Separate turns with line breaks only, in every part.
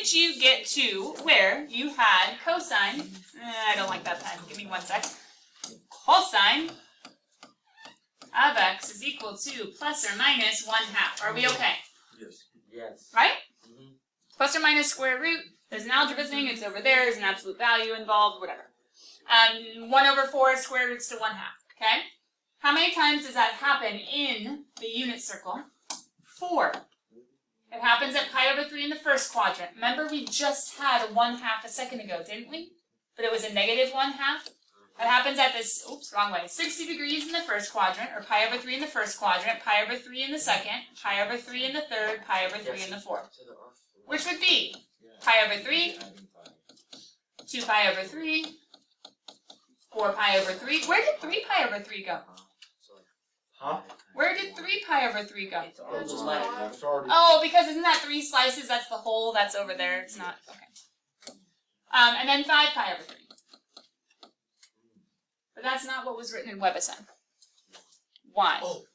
did you get to where you had cosine, I don't like that pen, give me 1 sec, cosine of x is equal to plus or minus 1/2. Are we okay?
Yes.
Yes.
Right?
Mm-hmm.
Plus or minus square root, there's an algebra thing, it's over there, there's an absolute value involved, whatever. 1/4 square roots to 1/2, okay? How many times does that happen in the unit circle? 4. It happens at pi/3 in the first quadrant. Remember we just had 1/2 a second ago, didn't we? But it was a negative 1/2. It happens at this, oops, wrong way, 60 degrees in the first quadrant, or pi/3 in the first quadrant, pi/3 in the second, pi/3 in the third, pi/3 in the fourth. Which would be pi/3, 2 pi/3, 4 pi/3. Where did 3 pi/3 go?
Huh?
Where did 3 pi/3 go?
Sorry.
Oh, because isn't that 3 slices? That's the whole that's over there. It's not, okay. And then 5 pi/3. But that's not what was written in WebAssign. Why?
Oh.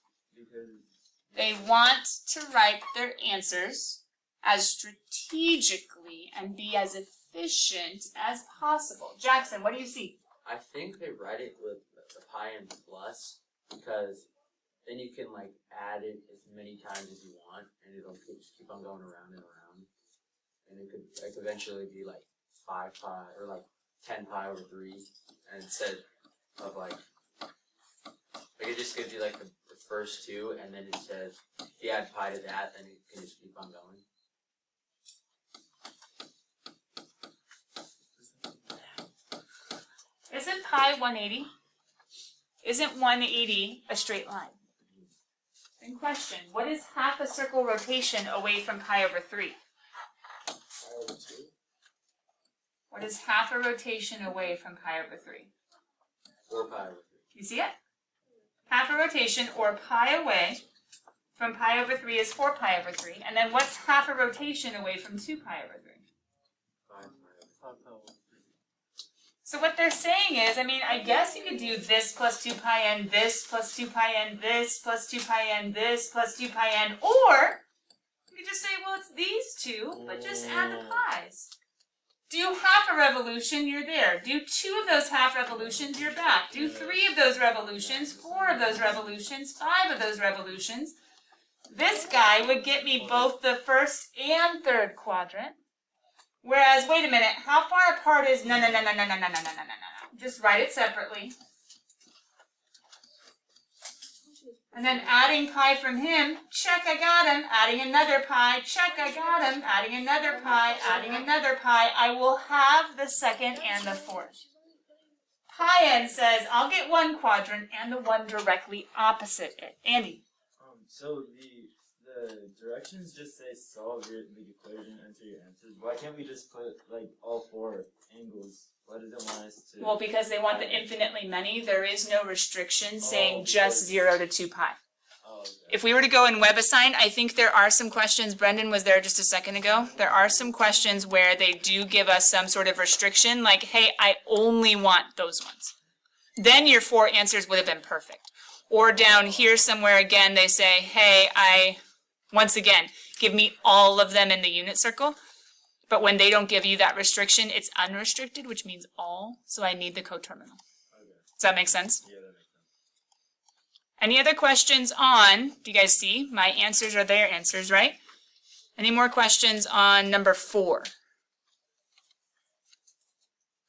They want to write their answers as strategically and be as efficient as possible. Jackson, what do you see?
I think they write it with the pi and plus because then you can like add it as many times as you want, and it'll just keep on going around and around, and it could like eventually be like 5 pi or like 10 pi/3, and instead of like it just gives you like the first two, and then it says if you add pi to that, then it can just keep on going.
Isn't pi 180? Isn't 180 a straight line? In question, what is half a circle rotation away from pi/3? What is half a rotation away from pi/3?
4 pi/3.
You see it? Half a rotation, or pi away from pi/3 is 4 pi/3. And then what's half a rotation away from 2 pi/3?
5 pi/3.
So what they're saying is, I mean, I guess you could do this plus 2 pi n, this plus 2 pi n, this plus 2 pi n, this plus 2 pi n, or you could just say, well, it's these two, but just add the pi's. Do half a revolution, you're there. Do 2 of those half revolutions, you're back. Do 3 of those revolutions, 4 of those revolutions, 5 of those revolutions. This guy would get me both the first and third quadrant. Whereas, wait a minute, how far apart is no. Just write it separately. And then adding pi from him, check, I got him. Adding another pi, check, I got him. Adding another pi, adding another pi. I will have the second and the fourth. Pi n says I'll get one quadrant and the one directly opposite it. Andy?
So the directions just say solve the equation, enter your answers. Why can't we just put like all 4 angles? Why does it want us to?
Well, because they want the infinitely many. There is no restriction saying just 0 to 2 pi.
Oh, okay.
If we were to go in WebAssign, I think there are some questions. Brendan was there just a second ago. There are some questions where they do give us some sort of restriction, like, hey, I only want those ones. Then your 4 answers would have been perfect. Or down here somewhere again, they say, hey, once again, give me all of them in the unit circle. But when they don't give you that restriction, it's unrestricted, which means all. So I need the coterminal.
Okay.
Does that make sense?
Yeah, that makes sense.
Any other questions on, do you guys see? My answers are their answers, right? Any more questions on number 4?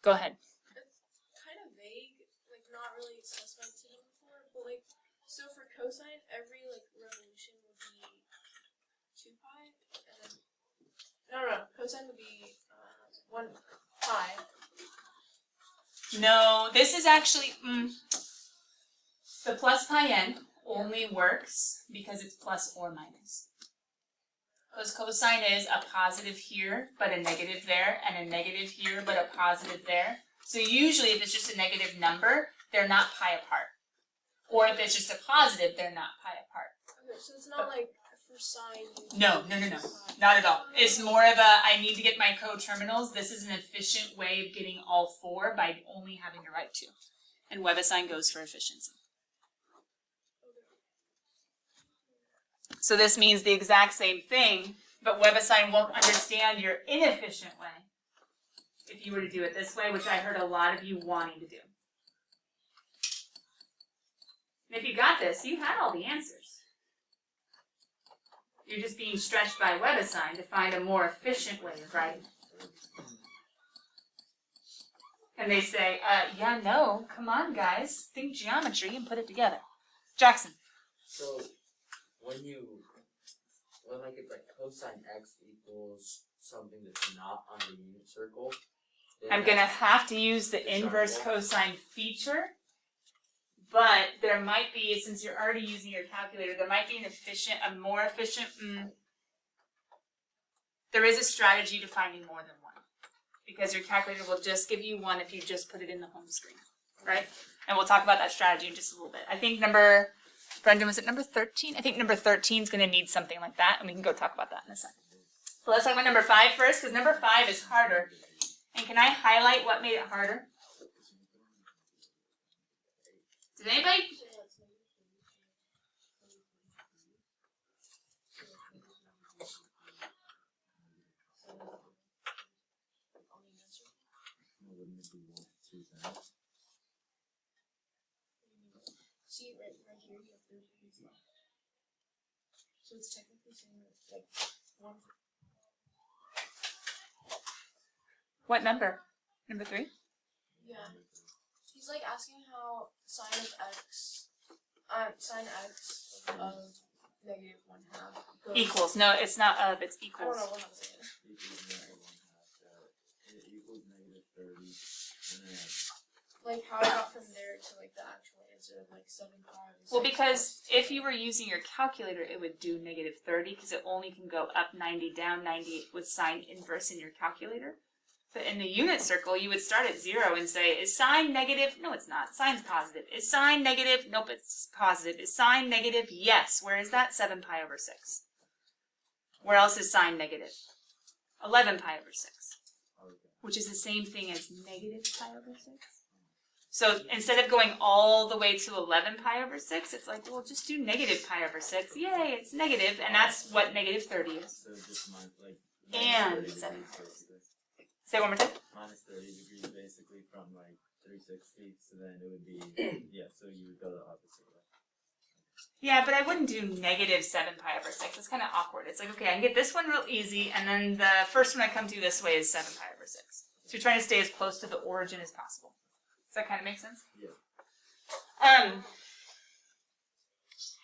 Go ahead.
It's kind of vague, like not really specified to number 4, but like, so for cosine, every like revolution would be 2 pi, and then, no, cosine would be 1 pi.
No, this is actually, the plus pi n only works because it's plus or minus. Because cosine is a positive here, but a negative there, and a negative here, but a positive there. So usually if it's just a negative number, they're not pi apart. Or if it's just a positive, they're not pi apart.
Okay, so it's not like for sine.
No, not at all. It's more of a, I need to get my coterminals. This is an efficient way of getting all 4 by only having to write 2. And WebAssign goes for efficiency. So this means the exact same thing But WebAssign won't understand your inefficient way if you were to do it this way, which I heard a lot of you wanting to do. And if you got this, you had all the answers. You're just being stretched by WebAssign to find a more efficient way of writing. And they say, yeah, no, come on, guys. Think geometry and put it together. Jackson.
So, when like it's like cosine x equals something that's not on the unit circle.
I'm going to have to use the inverse cosine feature. But there might be, since you're already using your calculator, there might be a more efficient, there is a strategy to finding more than one. Because your calculator will just give you one if you just put it in the home screen, right? And we'll talk about that strategy in just a little bit. I think Brendan, was it number 13? I think number 13 is going to need something like that, and we can go talk about that in a second. So let's talk about number 5 first, because number 5 is harder. And can I highlight what made it harder? Did anybody?
See, right here, you have 30 degrees. So it's technically saying that, like, 1.
What number? Number 3?
Yeah. He's like asking how sine x of negative 1/2 goes.
Equals. No, it's not of, it's
I don't
equals.
know what I'm saying.
Equals negative 30, and then
Like how I got from there to like the actual answer of like 7 pi.
Well, because if you were using your calculator, it would do negative 30, because it only can go up 90, down 90 with sine inverse in your calculator. But in the unit circle, you would start at 0 and say, is sine negative? No, it's not. Sine's positive. Is sine negative? Nope, it's positive. Is sine negative? Yes. Where is that? 7 pi over 6. Where else is sine negative? 11 pi over 6. Which is the same thing as negative pi over 6. So instead of going all the way to 11 pi over 6, it's like, well, just do negative pi over 6. Yay, it's negative, and that's what negative 30 is.
so just like
And 7 pi over 6. Say it one more time.
minus 30 degrees basically from like 360, so then it would be, yeah, so you would go the opposite way.
Yeah, but I wouldn't do negative 7 pi over 6. It's kind of awkward. It's like, okay, I can get this one real easy, and then the first one I come to this way is 7 pi over 6. So you're trying to stay as close to the origin as possible. Does that kind of make sense?
Yeah.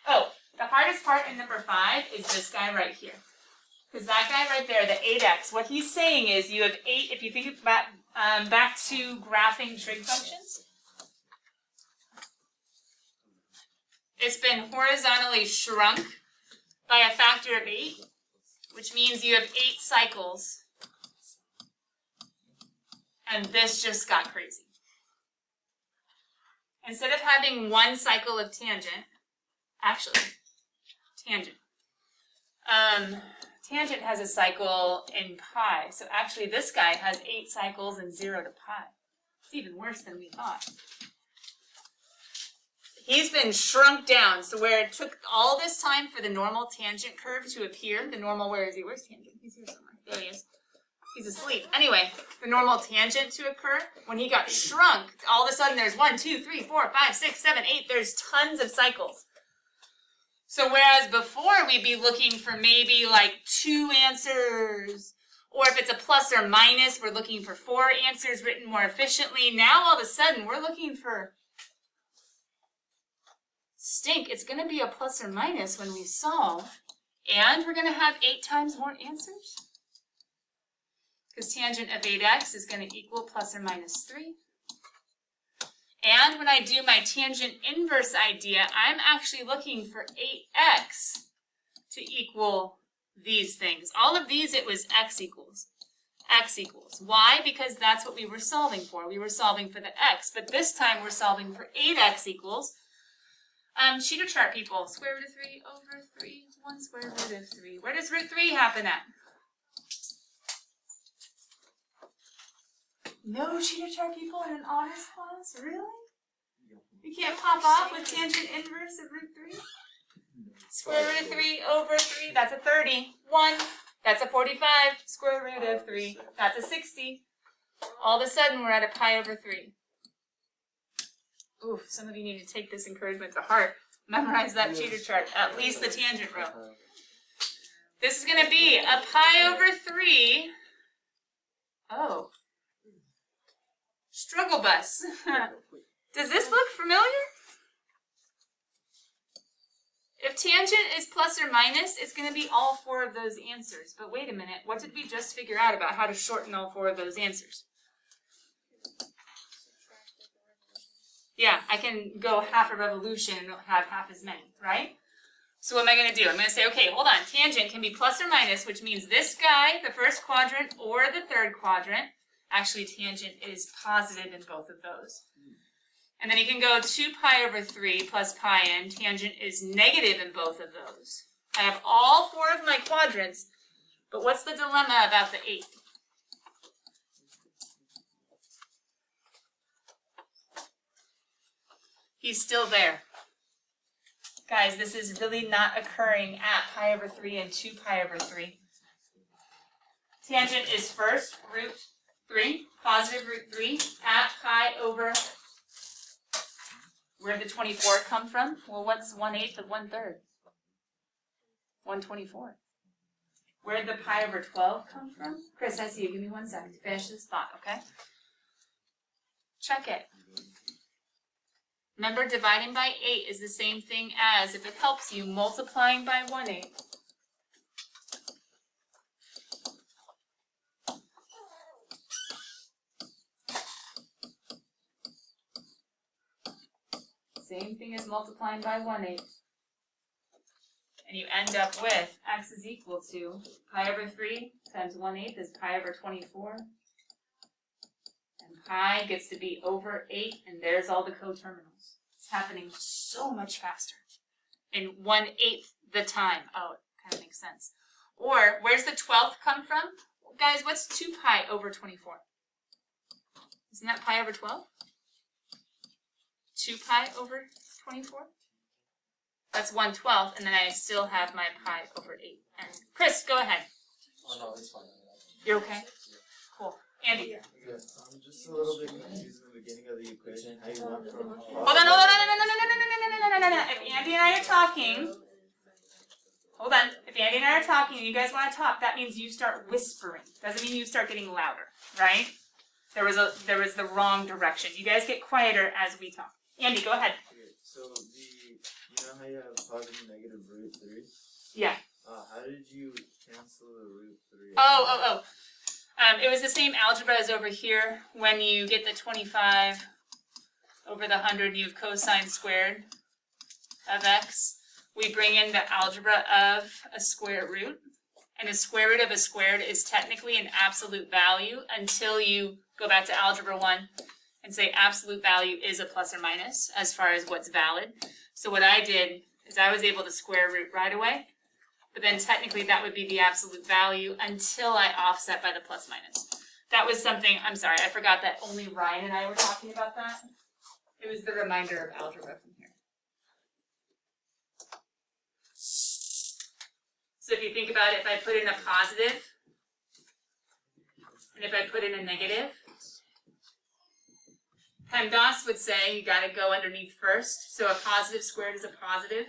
Oh, the hardest part in number 5 is this guy right here. Because that guy right there, the 8x, what he's saying is you have 8, if you think about back to graphing trig functions, it's been horizontally shrunk by a factor of 8, which means you have 8 cycles, and this just got crazy. Instead of having one cycle of tangent, tangent has a cycle in pi, so actually this guy has 8 cycles and 0 to pi. It's even worse than we thought. He's been shrunk down, so where it took all this time for the normal tangent curve to appear, the normal, where is he? Where's tangent? He's here somewhere. There he is. He's asleep. Anyway, the normal tangent to occur, when he got shrunk, all of a sudden there's 1, 2, 3, 4, 5, 6, 7, 8, there's tons of cycles. So whereas before we'd be looking for maybe like 2 answers, or if it's a plus or minus, we're looking for 4 answers written more efficiently. Now all of a sudden we're looking for stink. It's going to be a plus or minus when we solve, and we're going to have 8 times more answers. Because tangent of 8x is going to equal plus or minus 3. And when I do my tangent inverse idea, I'm actually looking for 8x to equal these things. All of these, it was x equals. Why? Because that's what we were solving for. We were solving for the x, but this time we're solving for 8x equals. Cheater chart people, square root of 3 over 3, 1 square root of 3. Where does root 3 happen at? No cheater chart people in an honors class? Really? You can't pop off with tangent inverse of root 3? Square root of 3 over 3, that's a 30. 1. That's a 45, square root of 3. That's a 60. All of a sudden, we're at a pi over 3. Oof, some of you need to take this encouragement to heart. Memorize that cheater chart, at least the tangent row. This is going to be a pi over 3. Oh. Struggle bus. Does this look familiar? If tangent is plus or minus, it's going to be all 4 of those answers. But wait a minute, what did we just figure out about how to shorten all 4 of those answers? Yeah, I can go half a revolution and have half as many, right? So what am I going to do? I'm going to say, okay, hold on. Tangent can be plus or minus, which means this guy, the first quadrant, or the third quadrant. Actually, tangent is positive in both of those. And then you can go 2 pi over 3 plus pi n. Tangent is negative in both of those. I have all 4 of my quadrants, but what's the dilemma about the 8? He's still there. Guys, this is really not occurring at pi over 3 and 2 pi over 3. Tangent is first root 3, positive root 3, at pi over, where'd the 24 come from? Well, what's 1/8 of 1/3? 1/24. Where'd the pi over 12 come from? Chris, I see you. Give me 1 second to finish this thought, okay? Check it. Remember, dividing by 8 is the same thing as, if it helps you, multiplying by 1/8. Same thing as multiplying by 1/8. And you end up with x is equal to pi over 3 times 1/8 is pi over 24. And pi gets to be over 8, and there's all the coterminals. It's happening so much faster. In 1/8 the time. Oh, it kind of makes sense. Or, where's the 12th come from? Well, guys, what's 2 pi over 24? Isn't that pi over 12? 2 pi over 24? That's 1/12, and then I still have my pi over 8. And Chris, go ahead.
Oh no, it's fine.
You're okay? Cool. Andy?
I'm just a little bit confused in the beginning of the equation. How you went from
Hold on. If Andy and I are talking, hold on. If Andy and I are talking and you guys want to talk, that means you start whispering. Doesn't mean you start getting louder, right? There was the wrong direction. You guys get quieter as we talk. Andy, go ahead.
Okay, so you know how you have positive and negative root 3?
Yeah.
How did you cancel the root 3?
It was the same algebra as over here. When you get the 25 over the 100, you have cosine squared of x. We bring in the algebra of a square root. And a square root of a squared is technically an absolute value until you go back to algebra 1 and say absolute value is a plus or minus as far as what's valid. So what I did is I was able to square root right away, but then technically that would be the absolute value until I offset by the plus minus. That was something, I'm sorry, I forgot that only Ryan and I were talking about that. It was the reminder of algebra from here. So if you think about it, if I put in a positive, and if I put in a negative, PEMDAS would say you got to go underneath first. So a positive squared is a positive.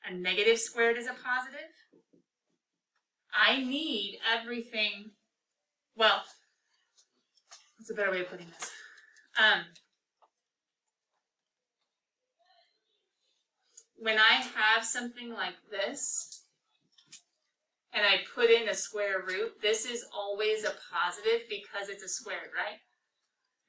A negative squared is a positive. I need everything. Well, what's a better way of putting this? When I have something like this, and I put in a square root, this is always a positive because it's a squared, right?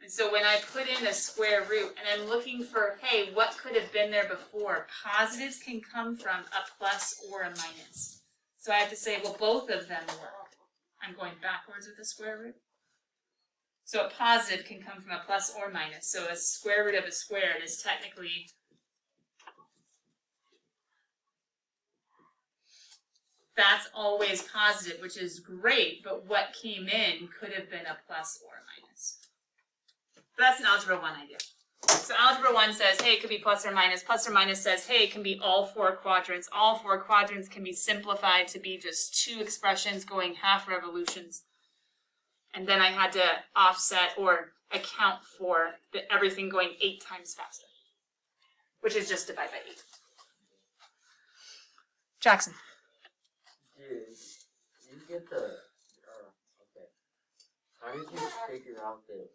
And so when I put in a square root and I'm looking for, hey, what could have been there before? Positives can come from a plus or a minus. So I have to say, well, both of them work. I'm going backwards with the square root. So a positive can come from a plus or minus. So a square root of a squared is technically that's always positive, which is great, but what came in could have been a plus or a minus. But that's an algebra 1 idea. So algebra 1 says, hey, it could be plus or minus. Plus or minus says, hey, it can be all 4 quadrants. All 4 quadrants can be simplified to be just 2 expressions going half revolutions. And then I had to offset or account for everything going 8 times faster, which is just divide by 8. Jackson.
Did you get the, okay. How did you figure out that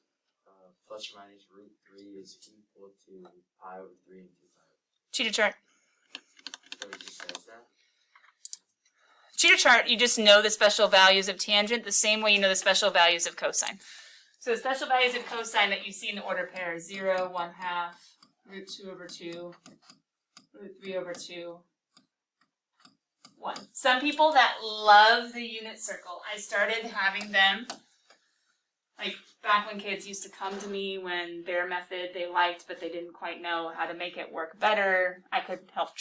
plus or minus root 3 is equal to pi over 3 and 2 pi?
Cheater chart.
So it just says that?
Cheater chart, you just know the special values of tangent the same way you know the special values of cosine. So the special values of cosine that you see in the order pair is 0, 1/2, root 2 over 2, root 3 over 2, 1. Some people that love the unit circle, I started having them, like back when kids used to come to me when their method they liked, but they didn't quite know how to make it work better. I could help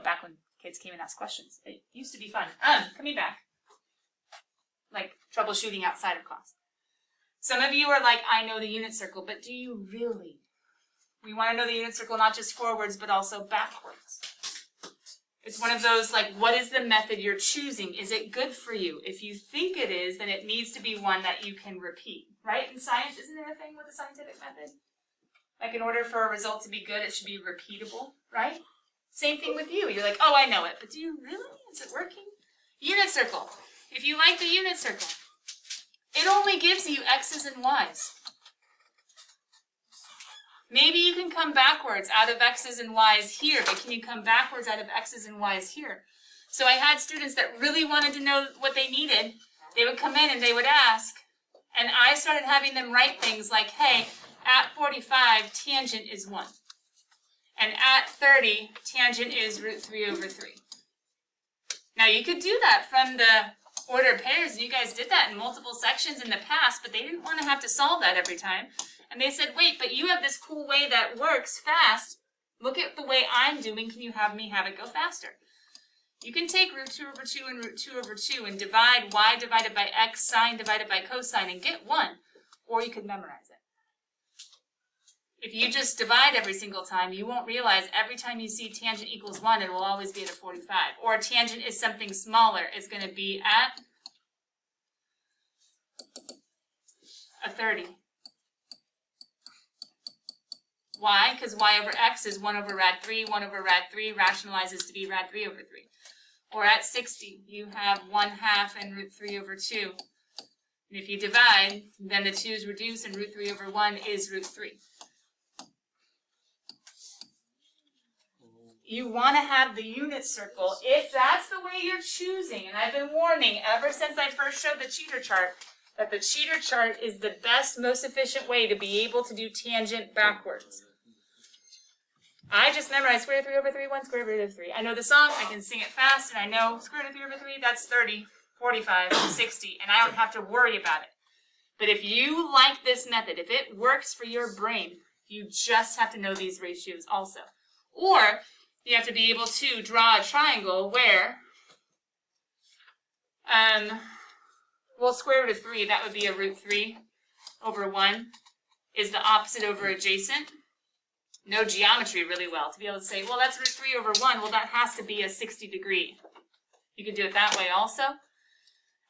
back when kids came and asked questions. It used to be fun. Coming back. Like troubleshooting outside of class. Some of you are like, I know the unit circle, but do you really? We want to know the unit circle not just forwards, but also backwards. It's one of those, like, what is the method you're choosing? Is it good for you? If you think it is, then it needs to be one that you can repeat, right? In science, isn't there a thing with the scientific method? Like, in order for a result to be good, it should be repeatable, right? Same thing with you. You're like, oh, I know it, but do you really? Is it working? Unit circle. If you like the unit circle, it only gives you x's and y's. Maybe you can come backwards out of x's and y's here, but can you come backwards out of x's and y's here? So I had students that really wanted to know what they needed. They would come in and they would ask, and I started having them write things like, hey, at 45, tangent is 1. And at 30, tangent is root 3 over 3. Now you could do that from the order pairs, and you guys did that in multiple sections in the past, but they didn't want to have to solve that every time. And they said, wait, but you have this cool way that works fast. Look at the way I'm doing. Can you have me have it go faster? You can take root 2 over 2 and root 2 over 2 and divide y divided by x, sine divided by cosine, and get 1. Or you could memorize it. If you just divide every single time, you won't realize every time you see tangent equals 1, it will always be at a 45. Or tangent is something smaller. It's going to be at a 30. Why? Because y over x is 1 over rad 3. 1 over rad 3 rationalizes to be rad 3 over 3. Or at 60, you have 1/2 and root 3 over 2. And if you divide, then the 2's reduce, and root 3 over 1 is root 3. You want to have the unit circle if that's the way you're choosing. And I've been warning ever since I first showed the cheater chart that the cheater chart is the best, most efficient way to be able to do tangent backwards. I just memorized square root of 3 over 3, 1 square root of 3. I know the song, I can sing it fast, and I know square root of 3 over 3, that's 30, 45, 60, and I don't have to worry about it. But if you like this method, if it works for your brain, you just have to know these ratios also. Or you have to be able to draw a triangle where, well, square root of 3, that would be a root 3 over 1, is the opposite over adjacent. Know geometry really well to be able to say, well, that's root 3 over 1. Well, that has to be a 60 degree. You could do it that way also.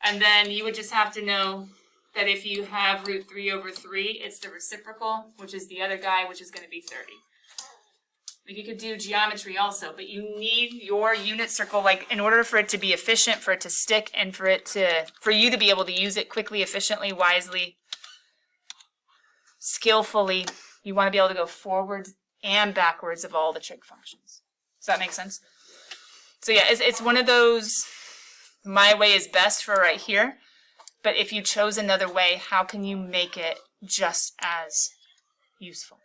And then you would just have to know that if you have root 3 over 3, it's the reciprocal, which is the other guy, which is going to be 30. Like you could do geometry also, but you need your unit circle, like in order for it to be efficient, for it to stick, and for you to be able to use it quickly, efficiently, wisely, skillfully. You want to be able to go forwards and backwards of all the trig functions. Does that make sense? So yeah, it's one of those, my way is best for right here, but if you chose another way, how can you make it just as useful?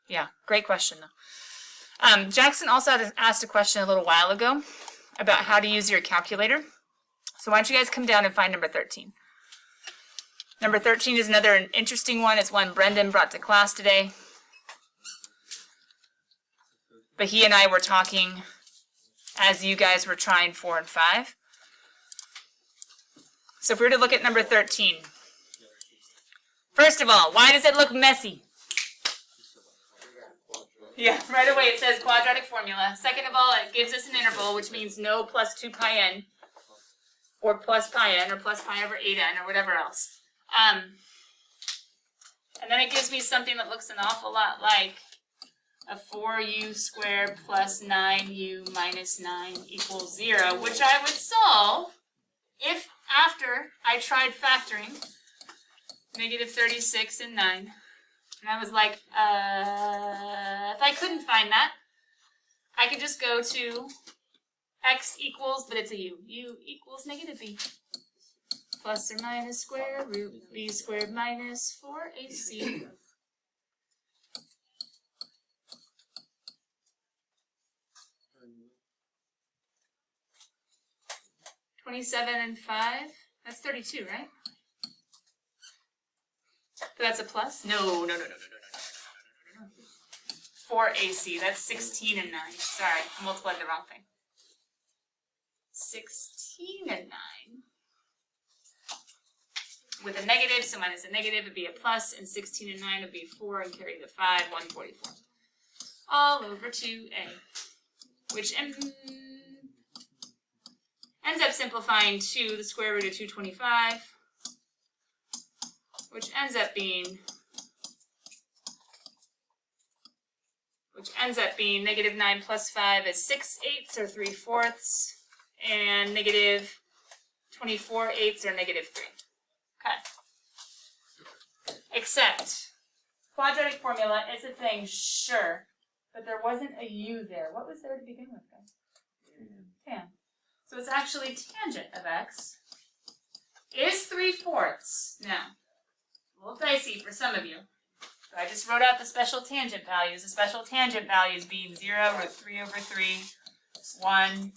Yeah, great question though. Jackson also asked a question a little while ago about how to use your calculator. So why don't you guys come down and find number 13. Number 13 is another interesting one. It's one Brendan brought to class today. But he and I were talking as you guys were trying 4 and 5. So if we were to look at number 13. First of all, why does it look messy? Yeah, right away it says quadratic formula. Second of all, it gives us an interval, which means no plus 2 pi n, or plus pi n, or plus pi over 8n, or whatever else. And then it gives me something that looks an awful lot like a 4u squared plus 9u minus 9 equals 0, which I would solve if after I tried factoring negative 36 and 9. And I was like, if I couldn't find that, I could just go to x equals, but it's a u. U equals negative b. Plus or minus square root b squared minus 4ac. (27 and 5). That's 32, right? So that's a plus? No. 4ac. That's 16 and 9. Sorry, I multiplied the wrong thing. 16 and 9. With a negative, so minus a negative would be a plus, and 16 and 9 would be 4, and carry the 5, 144. All over 2a, which ends up simplifying to the square root of 225, which ends up being negative 9 plus 5 is 6/8 or 3/4, and negative 24/8 or negative 3. Okay. Except, quadratic formula is a thing, sure, but there wasn't a u there. What was there to begin with, guys? Tan. So it's actually tangent of x is 3/4. Now, a little dicey for some of you. So I just wrote out the special tangent values. The special tangent values being 0, root 3 over 3, 1,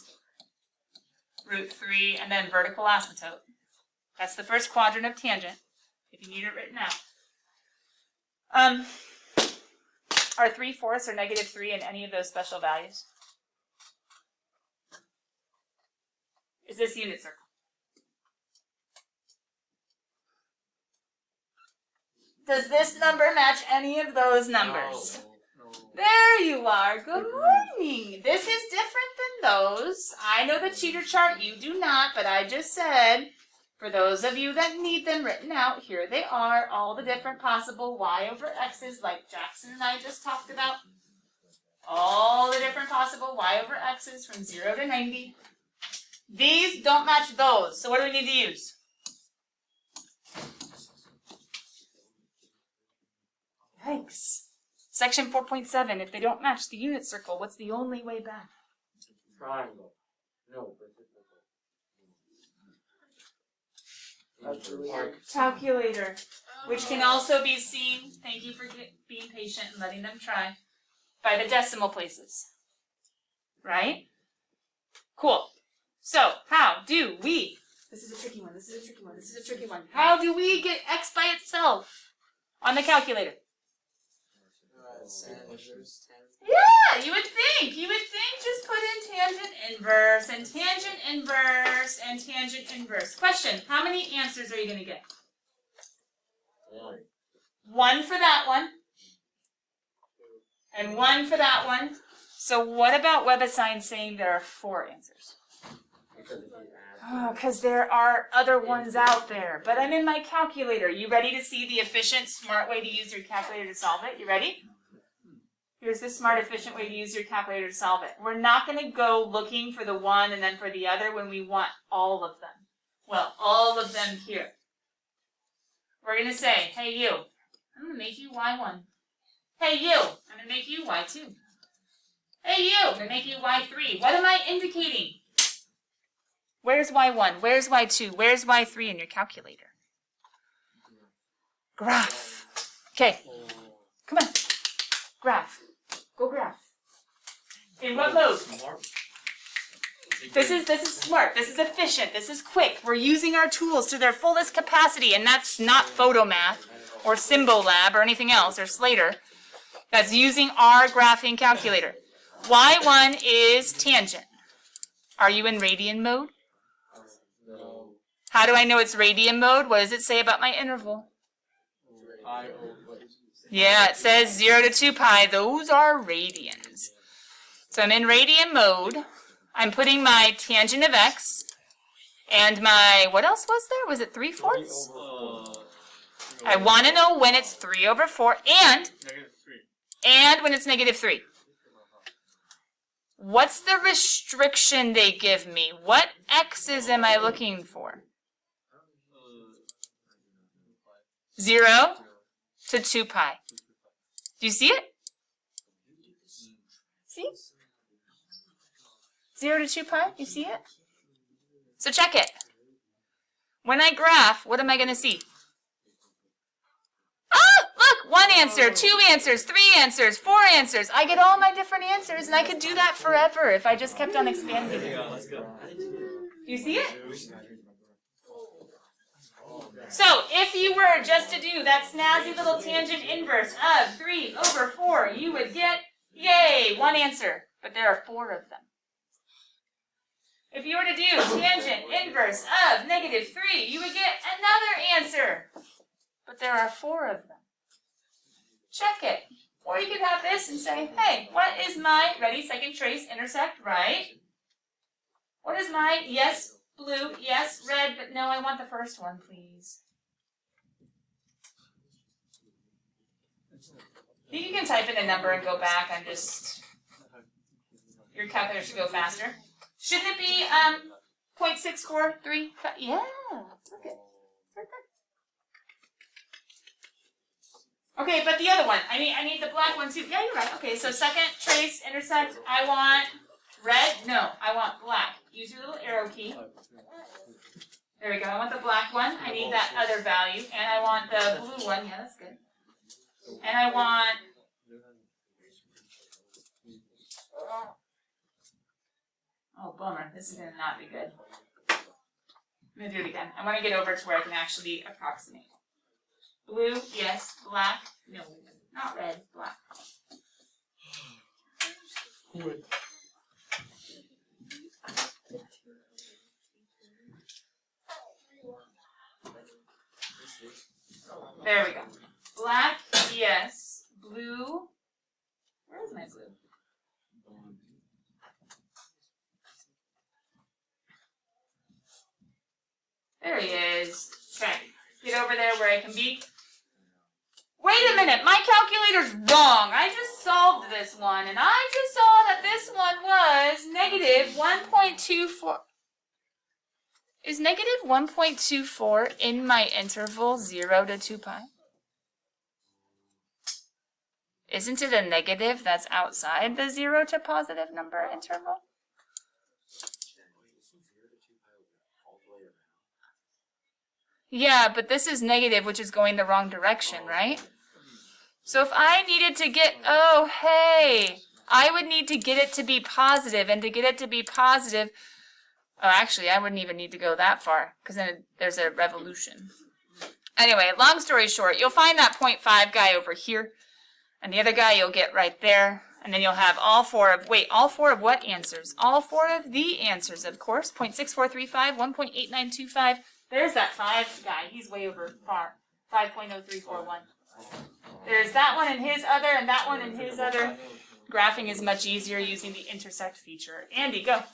root 3, and then vertical asymptote. That's the first quadrant of tangent, if you need it written out. Are 3/4 or negative 3 in any of those special values? Is this unit circle? Does this number match any of those numbers?
No.
There you are. Good morning. This is different than those. I know the cheater chart. You do not, but I just said, for those of you that need them written out, here they are. All the different possible y over x's like Jackson and I just talked about. All the different possible y over x's from 0 to 90. These don't match those. So what do we need to use? Yikes. Section 4.7, if they don't match the unit circle, what's the only way back?
Triangle. No,
Calculator, which can also be seen, thank you for being patient and letting them try, by the decimal places. Right? Cool. So, how do we, this is a tricky one, how do we get x by itself on the calculator? Yeah, you would think just put in tangent inverse and tangent inverse and tangent inverse. Question, how many answers are you going to get? 1 for that one, and 1 for that one. So what about WebAssign saying there are 4 answers? Because there are other ones out there. But I'm in my calculator. You ready to see the efficient, smart way to use your calculator to solve it? You ready? Here's the smart, efficient way to use your calculator to solve it. We're not going to go looking for the one and then for the other when we want all of them. Well, all of them here. We're going to say, hey, you, I'm going to make you y1. Hey, you, I'm going to make you y2. Hey, you, I'm going to make you y3. What am I indicating? Where's y1? Where's y2? Where's y3 in your calculator? Graph. Okay. Come on. Graph. Go graph. In what mode? This is smart. This is efficient. This is quick. We're using our tools to their fullest capacity, and that's not Photomath or Symbolab or anything else or Slater. That's using our graphing calculator. Y1 is tangent. Are you in radian mode?
No.
How do I know it's radian mode? What does it say about my interval? Yeah, it says 0 to 2 pi. Those are radians. So I'm in radian mode. I'm putting my tangent of x and my, what else was there? Was it 3/4? I want to know when it's 3/4 and when it's -3. What's the restriction they give me? What x's am I looking for? 0 to 2 pi. Do you see it? See? 0 to 2 pi, you see it? So check it. When I graph, what am I going to see? Ah, look, 1 answer, 2 answers, 3 answers, 4 answers. I get all my different answers, and I could do that forever if I just kept on expanding it. Do you see it? So, if you were just to do that snazzy little tangent inverse of 3/4, you would get, yay, 1 answer. But there are 4 of them. If you were to do tangent inverse of -3, you would get another answer. But there are 4 of them. Check it. Or you could have this and say, hey, what is my, ready, second trace, intersect, right? What is my, yes, blue, yes, red, but no, I want the first one, please. You can type in a number and go back. I'm just, your calculator should go faster. Shouldn't it be 0.643? Yeah, look at right there. Okay, but the other one, I need the black one too. Yeah, you're right. Okay, so second trace intersect. I want red. No, I want black. Use your little arrow key. There we go. I want the black one. I need that other value, and I want the blue one. Yeah, that's good. And I want. Oh, bummer. This is gonna not be good. I'm gonna do it again. I want to get over to where I can actually approximate. Blue, yes. Black, no. Not red, black. There we go. Black, yes. Blue. Where is my blue? There he is. Okay. Get over there where I can be. Wait a minute, my calculator's wrong. I just solved this one, and I just saw that this one was -1.24. Is -1.24 in my interval 0 to 2 pi? Isn't it a negative that's outside the 0 to positive number interval? Yeah, but this is negative, which is going the wrong direction, right? So if I needed to get, oh, hey, I would need to get it to be positive, and to get it to be positive, oh, actually, I wouldn't even need to go that far, because then there's a revolution. Anyway, long story short, you'll find that 0.5 guy over here, and the other guy you'll get right there, and then you'll have all 4 of, wait, all 4 of what answers? All 4 of the answers, of course, 0.6435, 1.8925, there's that 5 guy. He's way over far. 5.0341. There's that one and his other, and that one and his other. Graphing is much easier using the intersect feature. Andy, go.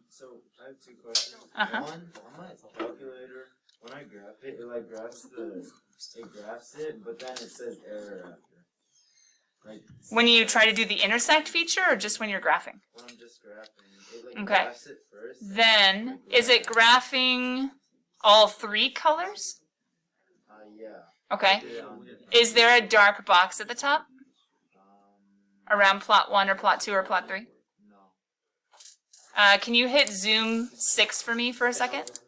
So I have 2 questions.
Uh-huh.
One, on my calculator, when I graph it, it graphs it, but then it says error after. Like
When you try to do the intersect feature, or just when you're graphing?
when I'm just graphing, it
Okay.
graphs it first.
Then, is it graphing all 3 colors?
Yeah.
Okay. Is there a dark box at the top? Around plot 1 or plot 2 or plot 3?
No.
Can you hit zoom 6 for me for a second?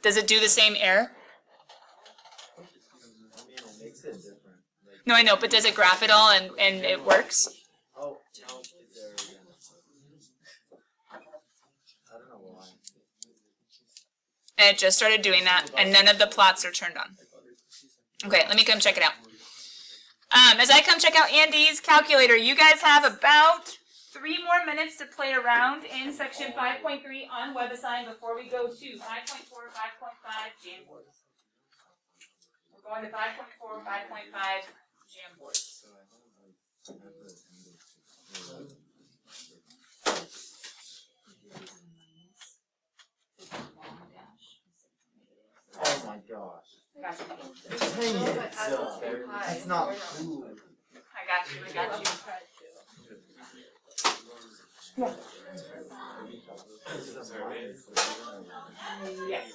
Does it do the same error?
I mean, it makes it different.
No, I know, but does it graph it all and it works?
Oh, no, it's there again. I don't know why.
And it just started doing that, and none of the plots are turned on. Okay, let me come check it out. As I come check out Andy's calculator, you guys have about 3 more minutes to play around in section 5.3 on WebAssign before we go to 5.4, 5.5 Jamboards. We're going to 5.4, 5.5 Jamboard.
So I have an angle. Oh my gosh.
Gotcha.
Dang it. That's not cool.
I got you. Yes.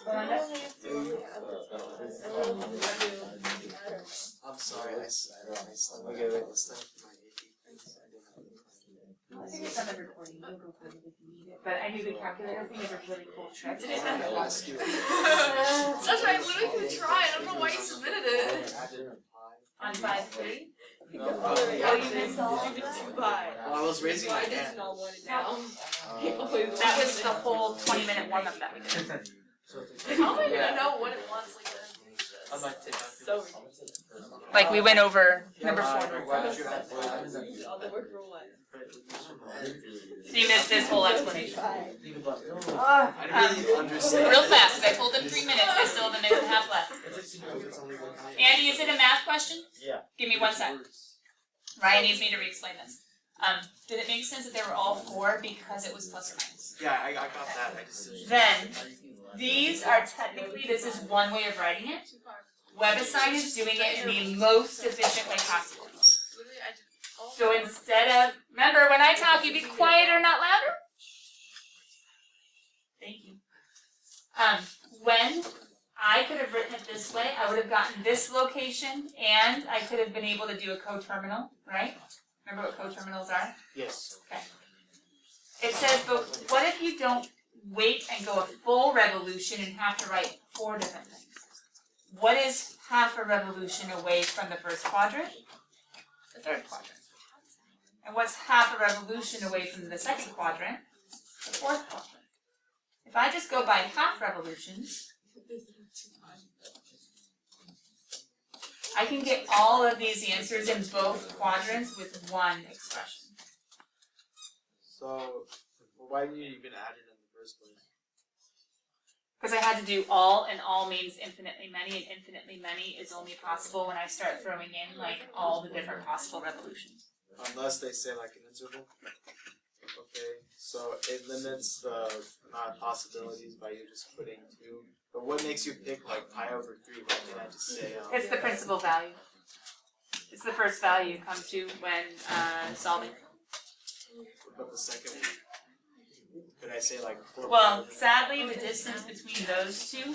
I'm sorry, I slept.
Okay, wait.
I think it's on the recording. You'll go find it if you need it. But I knew the calculator thing is a really cool trick.
Did it
I'll ask you.
Sasha, I literally could try. I don't know why you submitted it.
On 5.3?
Oh,
you missed all.
Well, I was raising my hand.
That was the whole 20-minute warm-up that we did.
How am I gonna know what it was like that?
I might take
So
Like we went over number 4.
Why would you have
So you missed this whole explanation.
I didn't really understand.
Real fast, because I told them 3 minutes, I still have a minute and a half left. Andy, is it a math question?
Yeah.
Give me 1 sec. Ryan needs me to re-explain this. Did it make sense that they were all 4 because it was plus or minus?
Yeah, I got that. I just didn't.
Then, these are technically, this is one way of writing it. WebAssign is doing it in the most efficient way possible.
literally, I did all
So instead of, remember when I talk, you be quieter, not louder? Thank you. When I could have written it this way, I would have gotten this location, and I could have been able to do a coterminal, right? Remember what coterminals are?
Yes.
It says, but what if you don't wait and go a full revolution and have to write 4 different things? What is half a revolution away from the first quadrant? The third quadrant. And what's half a revolution away from the second quadrant? The fourth quadrant. If I just go by half revolutions, I can get all of these answers in both quadrants with one expression.
So, why didn't you even add it in the first place?
Because I had to do all, and all means infinitely many, and infinitely many is only possible when I start throwing in like all the different possible revolutions.
Unless they say like an interval. Okay, so it limits the amount of possibilities by you just putting 2. But what makes you pick like pi over 3? Why can't I just say
It's the principal value. It's the first value you come to when solving.
But the second one? Could I say like 4?
Well, sadly, the distance between those two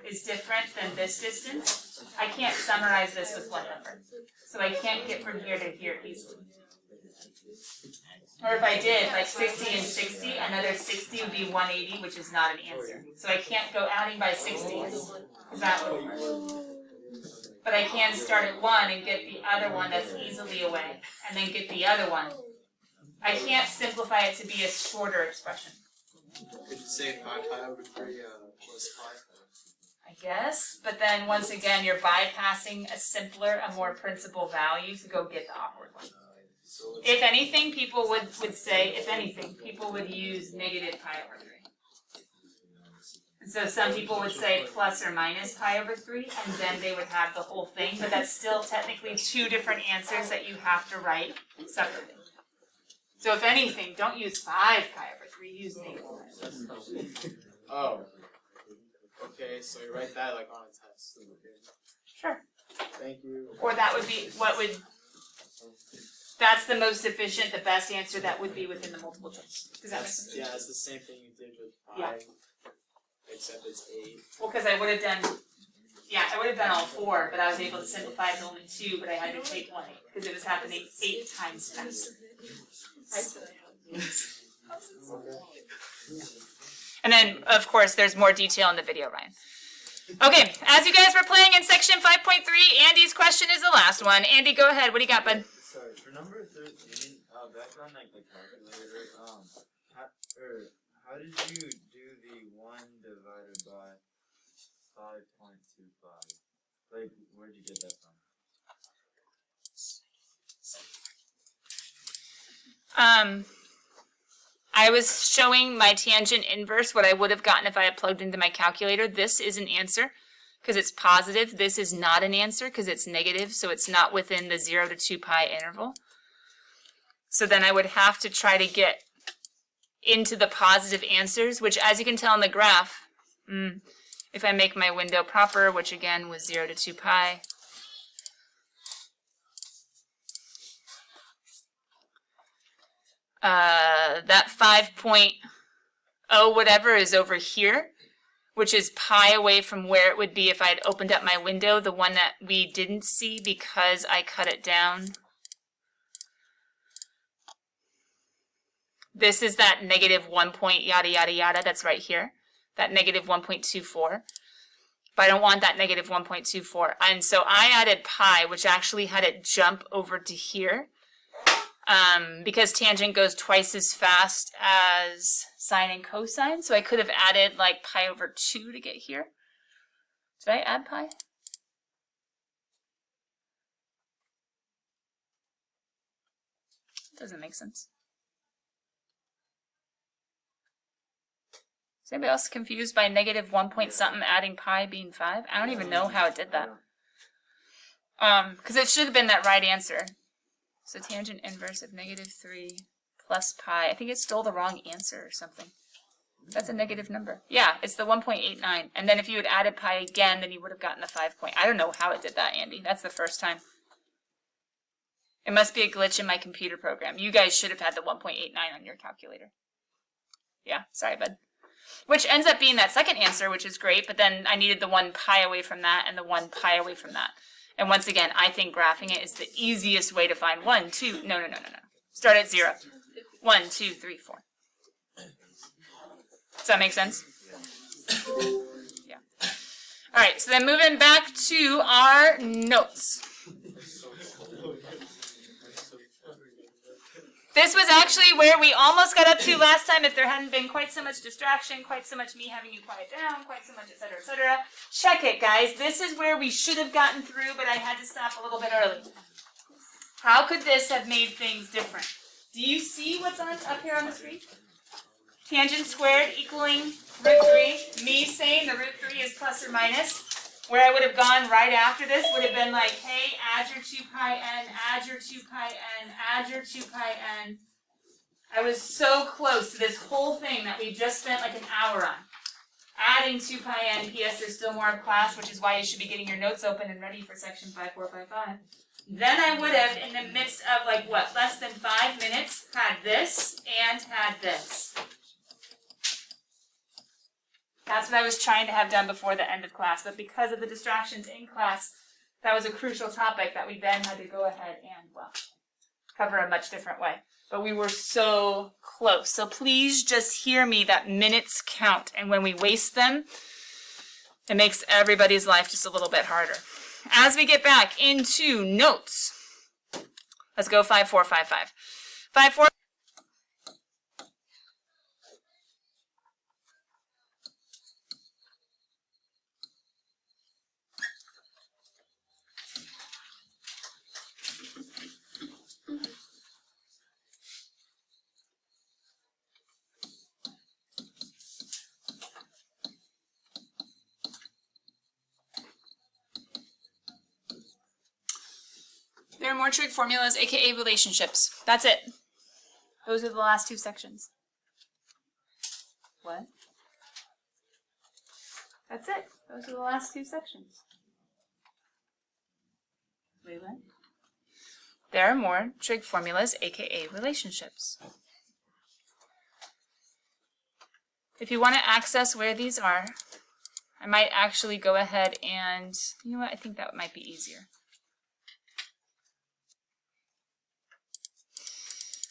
is different than this distance. I can't summarize this with one number. So I can't get from here to here easily. Or if I did, like 60 and 60, another 60 would be 180, which is not an answer. So I can't go adding by 60s, because that wouldn't work. But I can start at 1 and get the other one that's easily away, and then get the other one. I can't simplify it to be a shorter expression.
Could you say 5 pi over 3 plus pi?
I guess, but then once again, you're bypassing a simpler, a more principal value to go get the awkward one.
So
If anything, people would say, if anything, people would use negative pi over 3. And so some people would say plus or minus pi over 3, and then they would have the whole thing, but that's still technically 2 different answers that you have to write separately. So if anything, don't use 5 pi over 3, use negative pi over 3.
Oh. Okay, so you write that like on a test. Okay.
Sure.
Thank you.
Or that would be, that's the most efficient, the best answer that would be within the multiple choice. Does that make sense?
Yeah, it's the same thing you did with pi.
Yeah.
Except it's 8.
Well, because I would have done all 4, but I was able to simplify it to only 2, but I had to take 1 because it was happening 8 times faster. And then, of course, there's more detail in the video, Ryan. Okay, as you guys were playing in section 5.3, Andy's question is the last one. Andy, go ahead. What do you got, bud?
Sorry, for number 13, back on like the calculator, how did you do the 1 divided by 5.25? Like, where'd you get that from?
I was showing my tangent inverse, what I would have gotten if I had plugged into my calculator. This is an answer. because it's positive. This is not an answer because it's negative, so it's not within the 0 to 2 pi interval. So then I would have to try to get into the positive answers, which as you can tell in the graph, if I make my window proper, which again was 0 to 2 pi, that 5.0 whatever is over here, which is pi away from where it would be if I had opened up my window, the one that we didn't see because I cut it down. This is that negative 1 point yada yada yada that's right here, that negative 1.24. But I don't want that negative 1.24. And so I added pi, which actually had it jump over to here. Because tangent goes twice as fast as sine and cosine. So I could have added like pi over 2 to get here. Did I add pi? Doesn't make sense. Is anybody else confused by negative 1 point something adding pi being 5? I don't even know how it did that. Because it should have been that right answer. So tangent inverse of negative 3 plus pi. I think it stole the wrong answer or something. That's a negative number. Yeah, it's the 1.89. And then if you had added pi again, then you would have gotten the 5 point. I don't know how it did that, Andy. That's the first time. It must be a glitch in my computer program. You guys should have had the 1.89 on your calculator. Yeah, sorry, bud. Which ends up being that second answer, which is great, but then I needed the 1 pi away from that and the 1 pi away from that. And once again, I think graphing it is the easiest way to find 1, 2, no. Start at 0. 1, 2, 3, 4. Does that make sense? Yeah. All right, so then moving back to our notes. This was actually where we almost got up to last time if there hadn't been quite so much distraction, quite so much me having you quiet down, quite so much, etc., etc. Check it, guys. This is where we should have gotten through, but I had to stop a little bit early. How could this have made things different? Do you see what's up here on the screen? Tangent squared equaling root 3. Me saying the root 3 is plus or minus. Where I would have gone right after this would have been like, hey, add your 2 pi n, add your 2 pi n, add your 2 pi n. I was so close to this whole thing that we just spent like an hour on. Adding 2 pi n, P.S. there's still more of class, which is why you should be getting your notes open and ready for section 5455. Then I would have, in the midst of like, what, less than 5 minutes, had this and had this. That's what I was trying to have done before the end of class, but because of the distractions in class, that was a crucial topic that we then had to go ahead and, well, cover a much different way. But we were so close. So please just hear me that minutes count, and when we waste them, it makes everybody's life just a little bit harder. As we get back into notes, let's go 5455. 54. There are more trig formulas, aka relationships. That's it. Those are the last 2 sections. What? That's it. Those are the last 2 sections. Wait, what? There are more trig formulas, aka relationships. If you want to access where these are, I might actually go ahead and, you know what, I think that might be easier.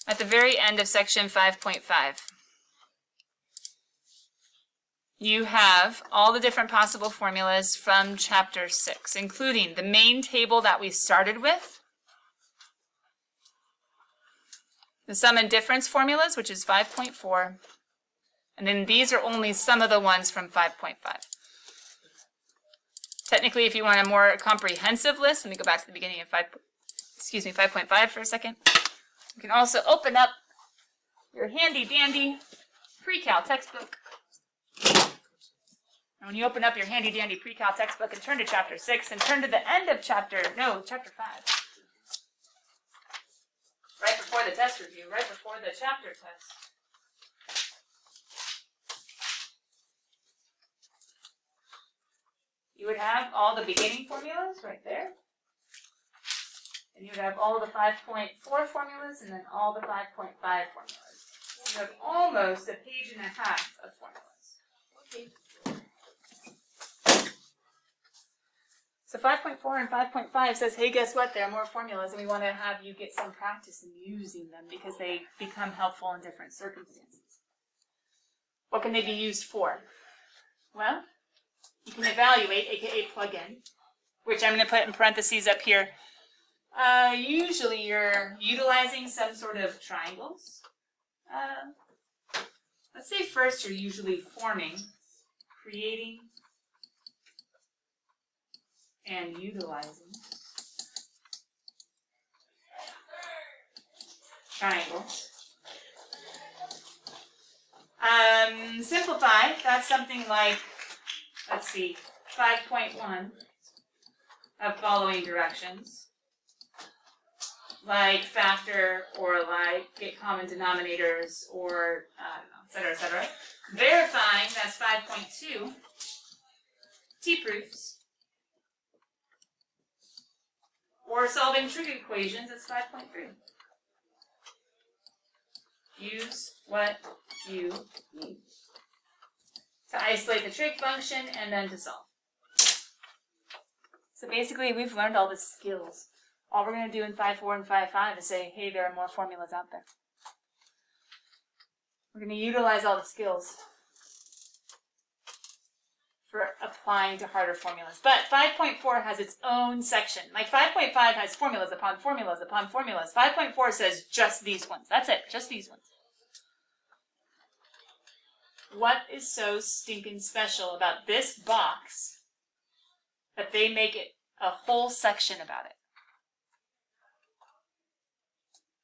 At the very end of section 5.5, you have all the different possible formulas from chapter 6, including the main table that we started with, the sum and difference formulas, which is 5.4, and then these are only some of the ones from 5.5. Technically, if you want a more comprehensive list, let me go back to the beginning of 5.5 for a second. You can also open up your handy dandy pre-cal textbook. And when you open up your handy dandy pre-cal textbook and turn to chapter 6 and turn to the end of chapter 5. Right before the test review, right before the chapter test. You would have all the beginning formulas right there. And you would have all the 5.4 formulas and then all the 5.5 formulas. You have almost a page and a half of formulas.
Okay.
So 5.4 and 5.5 says, hey, guess what? There are more formulas, and we want to have you get some practice in using them because they become helpful in different circumstances. What can they be used for? Well, you can evaluate, aka plug in, which I'm going to put in parentheses up here. Usually you're utilizing some sort of triangles. Let's say first you're usually forming, creating, and utilizing triangles. Simplify, that's something like, let's see, 5.1 of following directions, like factor or like get common denominators or et cetera, et cetera. Verifying, that's 5.2, t-proofs. Or solving trig equations, that's 5.3. Use what you need to isolate the trig function and then to solve. So basically, we've learned all the skills. All we're going to do in 5.4 and 5.5 is say, hey, there are more formulas out there. We're going to utilize all the skills for applying to harder formulas. But 5.4 has its own section. Like 5.5 has formulas upon formulas upon formulas. 5.4 says just these ones. That's it, just these ones. What is so stinking special about this box that they make it a whole section about it?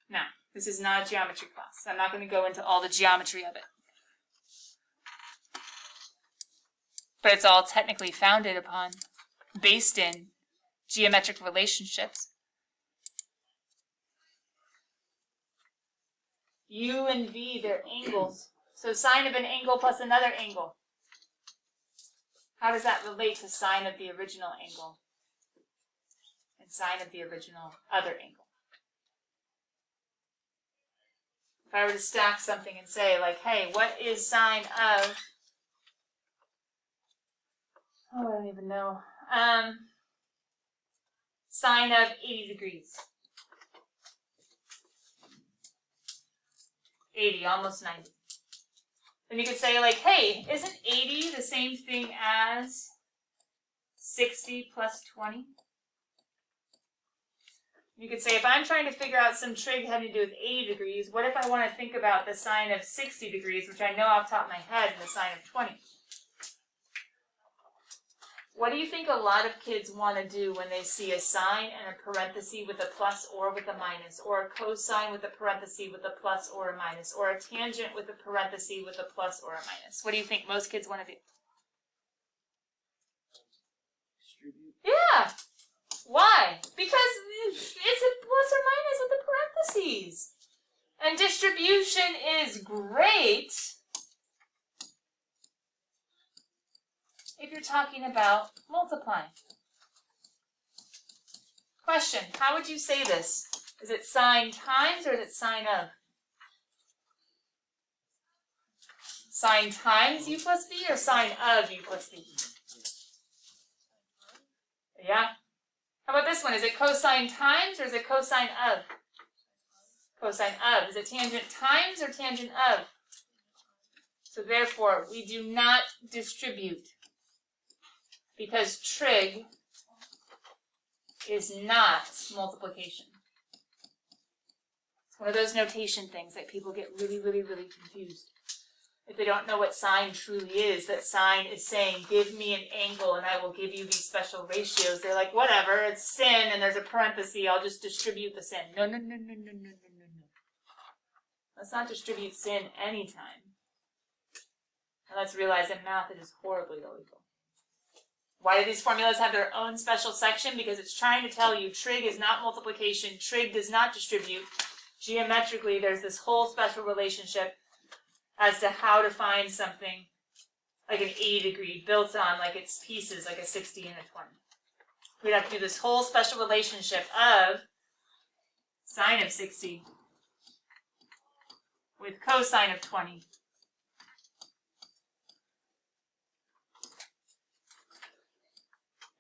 Now, this is not a geometry class. I'm not going to go into all the geometry of it. But it's all technically founded upon, based in geometric relationships. U and V, they're angles. So sine of an angle plus another angle. How does that relate to sine of the original angle and sine of the original other angle? If I were to stack something and say, like, hey, what is sine of... Oh, I don't even know. Sine of 80 degrees. 80, almost 90. Then you could say, like, hey, isn't 80 the same thing as 60 plus 20? You could say, if I'm trying to figure out some trig having to do with 80 degrees, what if I want to think about the sine of 60 degrees, which I know off the top of my head, and the sine of 20? What do you think a lot of kids want to do when they see a sine and a parenthesis with a plus or with a minus, or a cosine with a parenthesis with a plus or a minus, or a tangent with a parenthesis with a plus or a minus? What do you think most kids want to do?
Distribute.
Yeah. Why? Because it's a plus or minus with the parentheses. And distribution is great if you're talking about multiplying. Question, how would you say this? Is it sine times or is it sine of? Sine times u plus v or sine of u plus v? Yeah. How about this one? Is it cosine times or is it cosine of? Cosine of. Is it tangent times or tangent of? So therefore, we do not distribute because trig is not multiplication. It's one of those notation things that people get really, really, really confused. If they don't know what sine truly is, that sine is saying, give me an angle and I will give you these special ratios. They're like, whatever, it's sin and there's a parenthesis, I'll just distribute the sin. No, no, no, no, no, no, no, no, no. Let's not distribute sin anytime. And let's realize in math it is horribly illegal. Why do these formulas have their own special section? Because it's trying to tell you trig is not multiplication, trig does not distribute. Geometrically, there's this whole special relationship as to how to find something like an 80 degree built on like its pieces, like a 60 and a 20. We'd have to do this whole special relationship of sine of 60 with cosine of 20.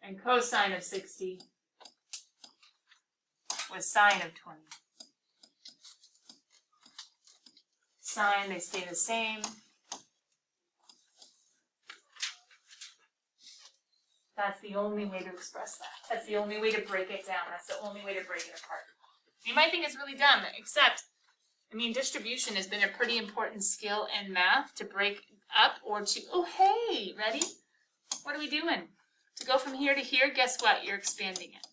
And cosine of 60 with sine of 20. Sine, they stay the same. That's the only way to express that. That's the only way to break it down. That's the only way to break it apart. You might think it's really dumb, except, I mean, distribution has been a pretty important skill in math to break up or to, oh, hey, ready? What are we doing? To go from here to here, guess what? You're expanding it.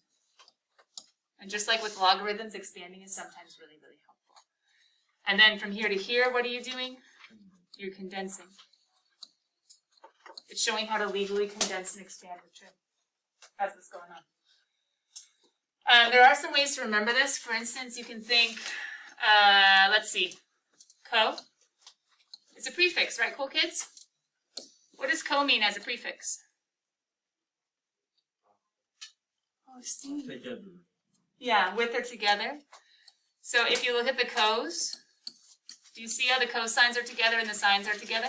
And just like with logarithms, expanding is sometimes really, really helpful. And then from here to here, what are you doing? You're condensing. It's showing how to legally condense and expand with trig. That's what's going on. There are some ways to remember this. For instance, you can think, let's see, co. It's a prefix, right, cool kids? What does co mean as a prefix? Oh, Steve.
Together.
Yeah, with or together. So if you look at the cos, do you see how the cosines are together and the sines are together?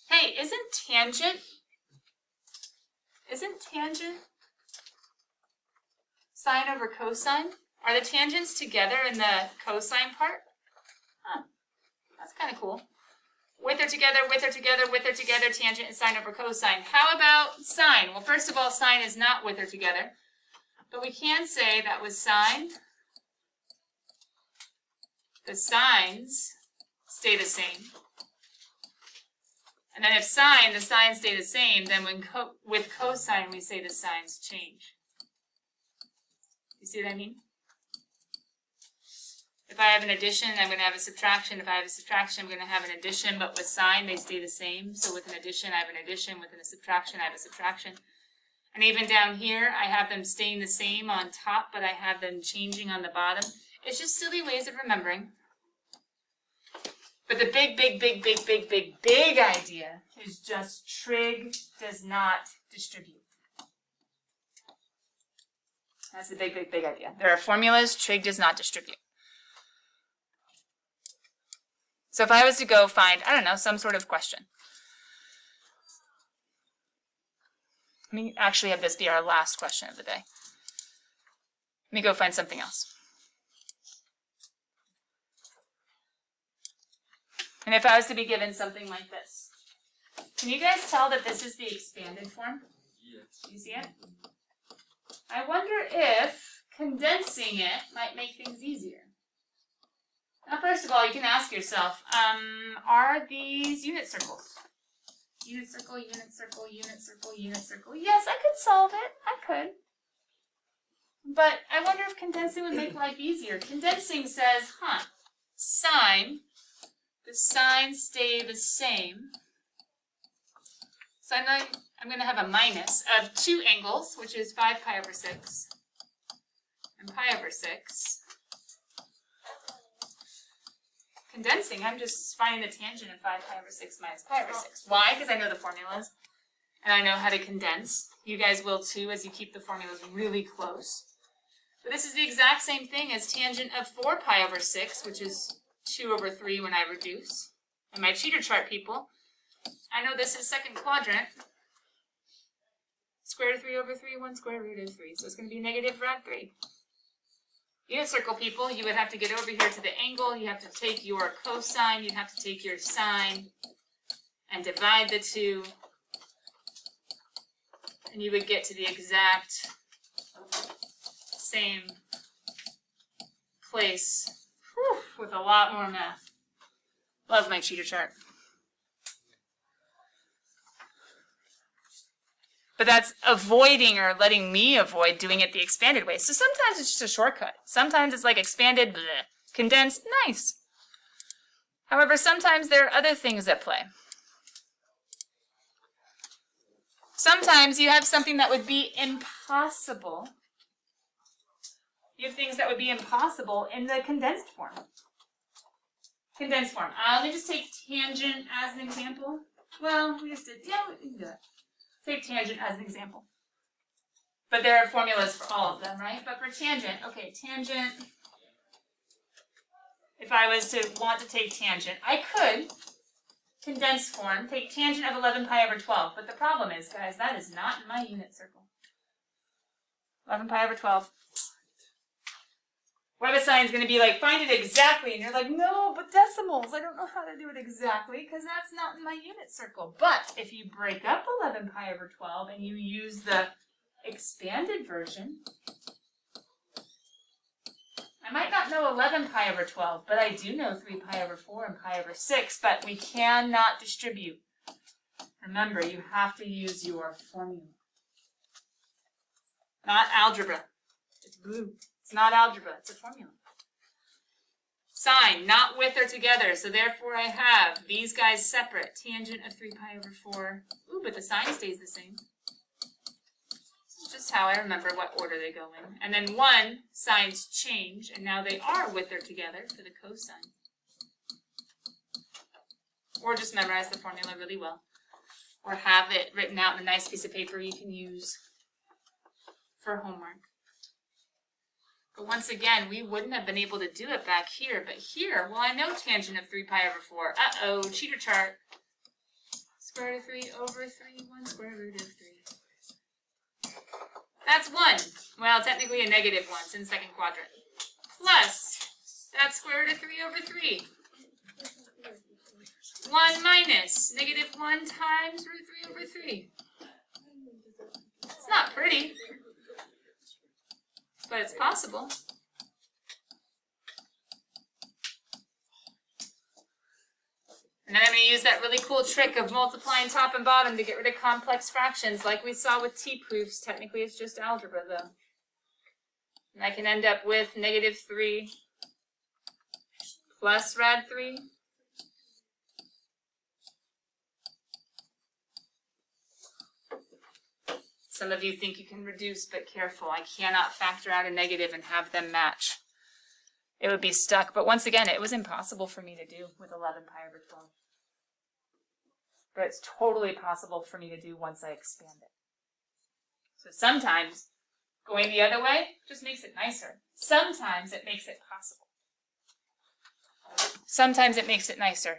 Hey, isn't tangent sine over cosine? Are the tangents together in the cosine part? Huh, that's kind of cool. With or together, with or together, with or together, tangent and sine over cosine. How about sine? Well, first of all, sine is not with or together. But we can say that with sine, the sines stay the same. And then if sine, the sines stay the same, then when with cosine, we say the sines change. You see what I mean? If I have an addition, I'm going to have a subtraction. If I have a subtraction, I'm going to have an addition. But with sine, they stay the same. So with an addition, I have an addition. With a subtraction, I have a subtraction. And even down here, I have them staying the same on top, but I have them changing on the bottom. It's just silly ways of remembering. But the big idea is just trig does not distribute. That's the big idea. There are formulas, trig does not distribute. So if I was to go find, I don't know, some sort of question. Let me actually have this be our last question of the day. Let me go find something else. And if I was to be given something like this, can you guys tell that this is the expanded form?
Yes.
Do you see it? I wonder if condensing it might make things easier. Now, first of all, you can ask yourself, are these unit circles? Unit circle, unit circle, unit circle, unit circle. Yes, I could solve it. I could. But I wonder if condensing would make life easier. Condensing says, sine, the sines stay the same. So I'm going to have a minus of 2 angles, which is 5 pi over 6, and pi over 6. Condensing, I'm just finding the tangent of 5 pi over 6 minus pi over 6. Why? Because I know the formulas, and I know how to condense. You guys will too, as you keep the formulas really close. But this is the exact same thing as tangent of 4 pi over 6, which is 2 over 3 when I reduce. And my cheater chart people, I know this is second quadrant. Square root of 3 over 3, 1 square root of 3. So it's going to be negative rad 3. Unit circle people, you would have to get over here to the angle. You have to take your cosine. You'd have to take your sine and divide the two. And you would get to the exact same place. Whew, with a lot more math. Love my cheater chart. But that's avoiding or letting me avoid doing it the expanded way. So sometimes it's just a shortcut. Sometimes it's like expanded, bleh, condensed, nice. However, sometimes there are other things at play. Sometimes you have something that would be impossible. You have things that would be impossible in the condensed form. Condensed form. Let me just take tangent as an example. Well, we just did, yeah, we can do it. Take tangent as an example. But there are formulas for all of them, right? But for tangent, okay, tangent, if I was to want to take tangent, I could, condensed form, take tangent of 11 pi over 12. But the problem is, guys, that is not in my unit circle. 11 pi over 12. WebAssign is going to be like, find it exactly. And you're like, no, but decimals. I don't know how to do it exactly because that's not in my unit circle. But if you break up 11 pi over 12 and you use the expanded version, I might not know 11 pi over 12, but I do know 3 pi over 4 and pi over 6, but we cannot distribute. Remember, you have to use your formula. Not algebra. It's blue. It's not algebra, it's a formula. Sine, not with or together, so therefore I have these guys separate. Tangent of 3 pi over 4. Ooh, but the sine stays the same. This is just how I remember what order they go in. And then 1, signs change, and now they are with or together for the cosine. Or just memorize the formula really well. Or have it written out in a nice piece of paper you can use for homework. But once again, we wouldn't have been able to do it back here. But here, well, I know tangent of 3 pi over 4. Uh-oh, cheater chart. Square root of 3 over 3, 1 square root of 3. That's 1. Well, technically a negative 1. It's in the second quadrant. Plus, that's square root of 3 over 3. 1 minus negative 1 times root 3 over 3. It's not pretty. But it's possible. And then I'm going to use that really cool trick of multiplying top and bottom to get rid of complex fractions like we saw with t-proofs. Technically it's just algebra though. And I can end up with negative 3 plus rad 3. Some of you think you can reduce, but careful. I cannot factor out a negative and have them match. It would be stuck. But once again, it was impossible for me to do with 11 pi over 12. But it's totally possible for me to do once I expand it. So sometimes going the other way just makes it nicer. Sometimes it makes it possible. Sometimes it makes it nicer.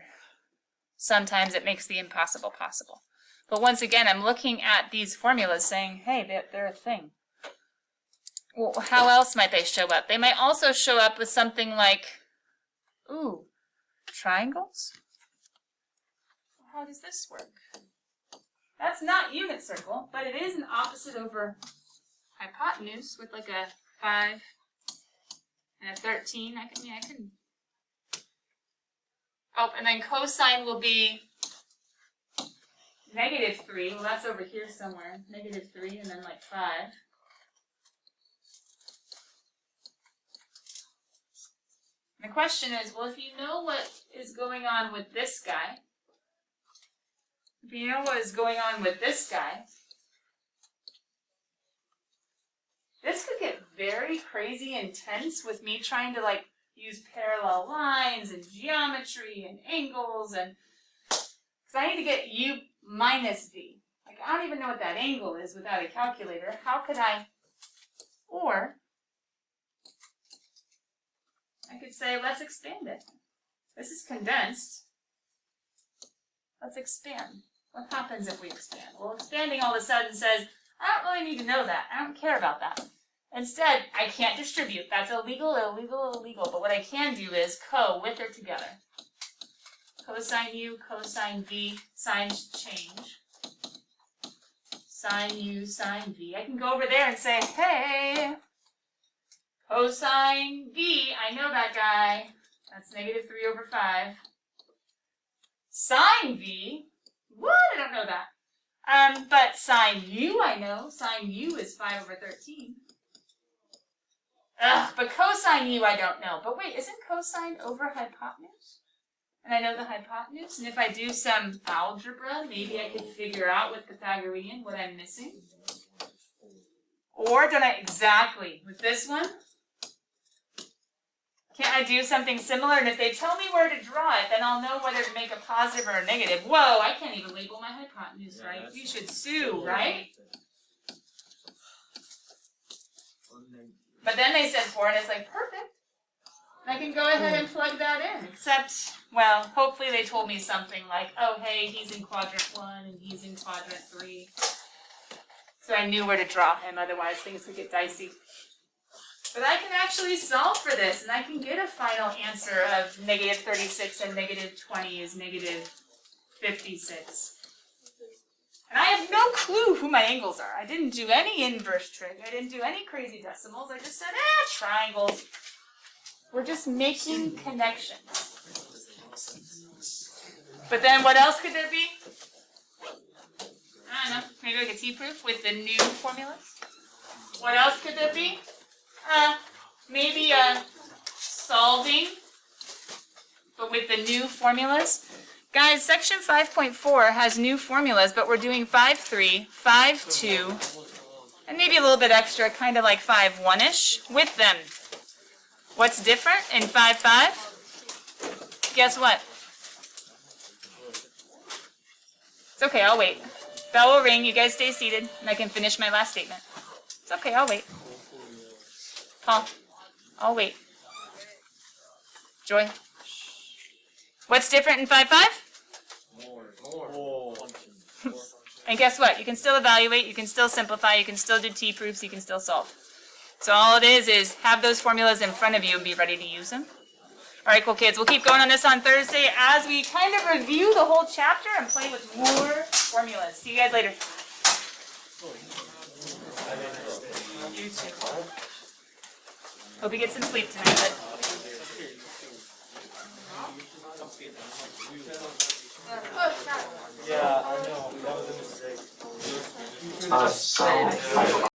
Sometimes it makes the impossible possible. But once again, I'm looking at these formulas saying, hey, they're a thing. Well, how else might they show up? They might also show up with something like, ooh, triangles? How does this work? That's not unit circle, but it is an opposite over hypotenuse with like a 5 and a 13. I can. Oh, and then cosine will be negative 3, well that's over here somewhere, negative 3 and then like 5. The question is, well, if you know what is going on with this guy, this could get very crazy intense with me trying to like use parallel lines and geometry and angles and, because I need to get u minus v. Like, I don't even know what that angle is without a calculator. How could I, or I could say, let's expand it. This is condensed. Let's expand. What happens if we expand? Well, expanding all of a sudden says, I don't really need to know that. I don't care about that. Instead, I can't distribute. That's illegal, illegal, illegal. But what I can do is with or together. Cosine u, cosine v, signs change. Sine u, sine v. I can go over there and say, hey, cosine v, I know that guy. That's negative 3 over 5. Sine v, what? I don't know that. But sine u, I know. Sine u is 5 over 13. Ugh, but cosine u, I don't know. But wait, isn't cosine over hypotenuse? and I know the hypotenuse, and if I do some algebra, maybe I could figure out with Pythagorean what I'm missing. Or don't I exactly with this one? Can't I do something similar? And if they tell me where to draw it, then I'll know whether to make a positive or a negative. Whoa, I can't even label my hypotenuse right. You should sue, right? But then they said 4, and it's like, perfect. I can go ahead and plug that in. Except, well, hopefully they told me something like, oh, hey, he's in quadrant 1 and he's in quadrant 3. So I knew where to draw him, otherwise things could get dicey. But I can actually solve for this, and I can get a final answer of negative 36 and negative 20 is negative 56. And I have no clue who my angles are. I didn't do any inverse trig. I didn't do any crazy decimals. I just said, triangles. We're just making connections. But then what else could there be? I don't know. Maybe like a T-proof with the new formulas? What else could there be? Maybe solving, but with the new formulas. Guys, section 5.4 has new formulas, but we're doing 5.3, 5.2, and maybe a little bit extra, kind of like 5.1-ish with them. What's different in 5.5? Guess what? It's okay, I'll wait. Bell will ring, you guys stay seated, and I can finish my last statement. It's okay, I'll wait. Paul, I'll wait. Joy? What's different in 5.5?
More.
And guess what? You can still evaluate, you can still simplify, you can still do T-proofs, you can still solve. So all it is have those formulas in front of you and be ready to use them. All right, cool kids. We'll keep going on this on Thursday as we kind of review the whole chapter and play with more formulas. See you guys later. You too. Hope you get some sleep tonight, bud.
Yeah, I know. That was a mistake.